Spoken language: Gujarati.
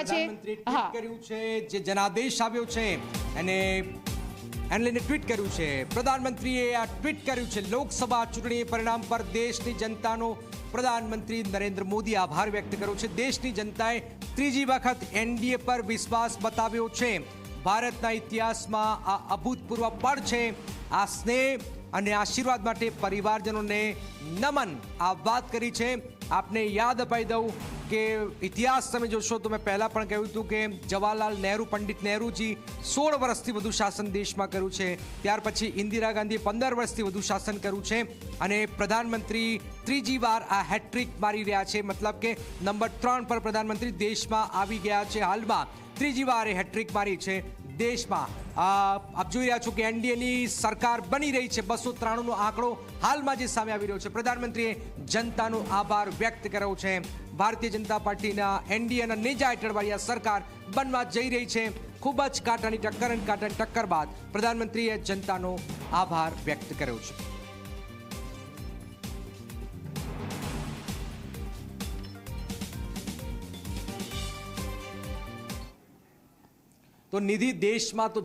રહ્યા છે. હા, કર્યું છે જે જનાદેશ આવ્યો છે એને લઈને ટ્વીટ કર્યું છે. પ્રધાનમંત્રીએ આ ટ્વીટ કર્યું છે. લોકસભા ચૂંટણી પરિણામ પર દેશની જનતાનો પ્રધાનમંત્રી નરેન્દ્ર મોદી આભાર વ્યક્ત કર્યો છે. દેશની જનતાએ ત્રીજી વખત એનડીએ પર વિશ્વાસ બતાવ્યો છે. ભારતના ઇતિહાસમાં આ અભૂતપૂર્વ પળ છે. આ સ્નેહ અને આશીર્વાદ માટે પરિવારજનોને નમન. આ વાત કરી છે. આપને યાદ અપાઈ દઉં કે ઇતિહાસ તમે જોશો તો મેં પહેલાં પણ કહ્યું હતું કે જવાહરલાલ નહેરુ, પંડિત નહેરુજી 16 વર્ષથી વધુ શાસન દેશમાં કર્યું છે. ત્યાર પછી ઇન્દિરા ગાંધીએ 15 વર્ષથી વધુ શાસન કર્યું છે અને પ્રધાનમંત્રી ત્રીજી વાર આ હેટ્રિક મારી રહ્યા છે. મતલબ કે નંબર 3 પર પ્રધાનમંત્રી દેશમાં આવી ગયા છે. હાલમાં ત્રીજી વાર એ હેટ્રિક મારી છે દેશમાં. આપ જોઈ રહ્યા છો કે એનડીએની સરકાર બની રહી છે. 293નો આંકડો હાલમાં જે સામે આવી રહ્યો છે. પ્રધાનમંત્રીએ જનતાનો આભાર વ્યક્ત કર્યો છે. ભારતીય જનતા પાર્ટીના એનડીએના નેજા હેઠળવાળી આ સરકાર બનવા જઈ રહી છે. ખૂબ જ કાંટાની ટક્કર બાદ પ્રધાનમંત્રીએ જનતાનો આભાર વ્યક્ત કર્યો છે. તો નિધિ, દેશમાં તો